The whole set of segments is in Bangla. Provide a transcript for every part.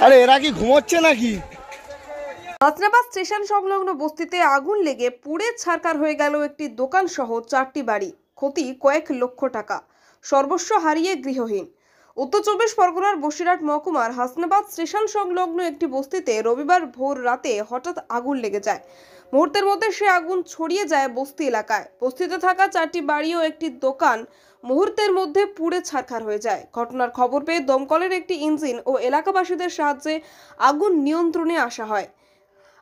আরে এরা কি ঘুমোচ্ছে নাকি? হাসনাবাদ স্টেশন সংলগ্ন বস্তিতে আগুন লেগে পুড়ে ছারখার হয়ে গেল একটি দোকান সহ 4টি বাড়ি। ক্ষতি কয়েক লক্ষ টাকা, সর্বস্ব হারিয়ে গৃহহীন। উত্তর চব্বিশ পরগনার বসিরহাট মহকুমার হাসনাবাদ স্টেশন সংলগ্ন একটি বস্তিতে রবিবার ভোর রাতে হঠাৎ আগুন লেগে যায়। মুহূর্তের মধ্যে সে আগুন ছড়িয়ে যায় বস্তি এলাকায়। বস্তিতে থাকা 4টি বাড়ি ও একটি দোকান মুহূর্তের মধ্যে পুড়ে ছারখার হয়ে যায়। ঘটনার খবর পেয়ে দমকলের একটি ইঞ্জিন ও এলাকাবাসীদের সাহায্যে আগুন নিয়ন্ত্রণে আসা হয়।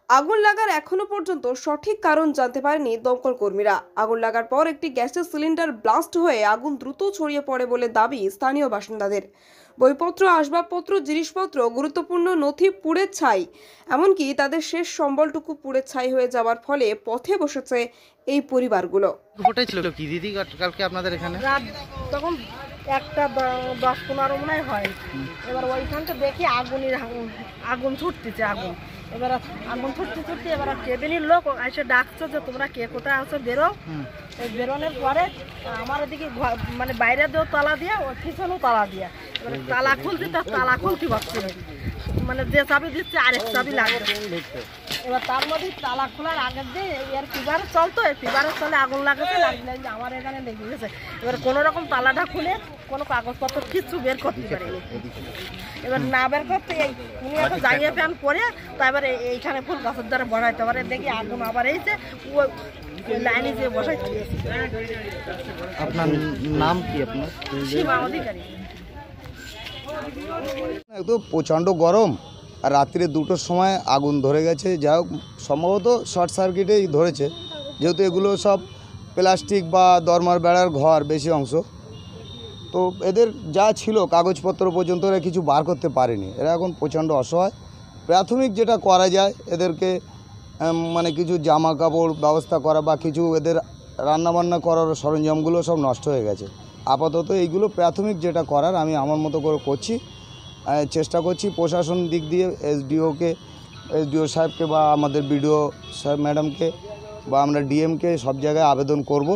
আগুন লাগার এখনো পর্যন্ত সঠিক কারণ জানতে পারেনি দমকল কর্মীরা। আগুন লাগার পর একটি গ্যাসের সিলিন্ডার ব্লাস্ট হয়ে আগুন দ্রুত ছড়িয়ে পড়ে বলে দাবি স্থানীয় বাসিন্দাদের। বইপত্র, আসবাবপত্র, জিনিসপত্র, গুরুত্বপূর্ণ নথি পুড়ে ছাই, এমনকি তাদের শেষ সম্বলটুকু পুড়ে ছাই হয়ে যাওয়ার ফলে পথে বসেছে এই পরিবারগুলো। ঘটেছিল কি দিদি কালকে আপনাদের এখানে? রাত তখন 1:10-15 মনে হয়। এবার ওইখানটা দেখি আগুন ছুটতেছে। এবার আগুন ছুটতে এবার কেবিনের লোক এসে ডাকছে যে তোমরা কে কোথায় আছো, বেরো। বেরোনোর পরে আমার এদিকে মানে বাইরে দিয়েও তালা দিয়ে, ওর পিছনেও তালা দিয়ে, এবার তালা খুলছি, তার তালা খুলতে পারছি না, মানে যে চাবি দিচ্ছে আরেক চাবি লাগবে। এবার তার মধ্যে তালা খোলার আগের দিয়ে এর ফিভারে চলতো, ফিভারের চলে আগুন লাগাতে লাগলে আমার এখানে লেগে গেছে। এবার কোনো রকম তালাটা খুলে কোনো কাগজপত্র কিচ্ছু বের করতে পারিনি। এবার না বের করতে উনি একটা জাইয়ে ফ্যান পরে তারপর এইখানে ফুল গাছের দ্বারা বসাইতে পারে, দেখি আগুন আবার এইছে ওই লাইনে যেয়ে বসাইতে। আপনার নাম কি? আপনার সীমা অধিকারী। একদম প্রচণ্ড গরম, আর রাত্রে 2টোর সময় আগুন ধরে গেছে। যা হোক, সম্ভবত শর্ট সার্কিটেই ধরেছে, যেহেতু এগুলো সব প্লাস্টিক বা দরমার বেড়ার ঘর বেশি অংশ। তো এদের যা ছিল কাগজপত্র পর্যন্ত এরা কিছু বার করতে পারেনি। এরা এখন প্রচণ্ড অসহায়। প্রাথমিক যেটা করা যায়, এদেরকে মানে কিছু জামা কাপড় ব্যবস্থা করা বা কিছু এদের রান্নাবান্না করার সরঞ্জামগুলো সব নষ্ট হয়ে গেছে। আপাতত এইগুলো প্রাথমিক যেটা করার আমি আমার মতো করে করছি, চেষ্টা করছি। প্রশাসন দিক দিয়ে এসডিও সাহেবকে বা আমাদের বিডিও সাহেব ম্যাডামকে বা আমরা ডিএমকে সব জায়গায় আবেদন করব।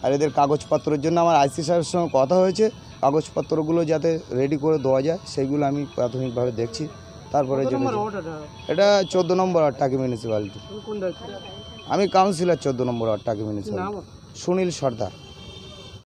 আর এদের কাগজপত্রের জন্য আমার আইসি সাহেবের সঙ্গে কথা হয়েছে, কাগজপত্রগুলো যাতে রেডি করে দেওয়া যায় সেগুলো আমি প্রাথমিকভাবে দেখছি। তারপরে এটা 14 নম্বর ওয়ার্ড টাকি মিউনিসিপ্যালিটি। আমি কাউন্সিলর 14 নম্বর ওয়ার্ড টাকি মিউনিসিপ্যালিটি, সুনীল সর্দার।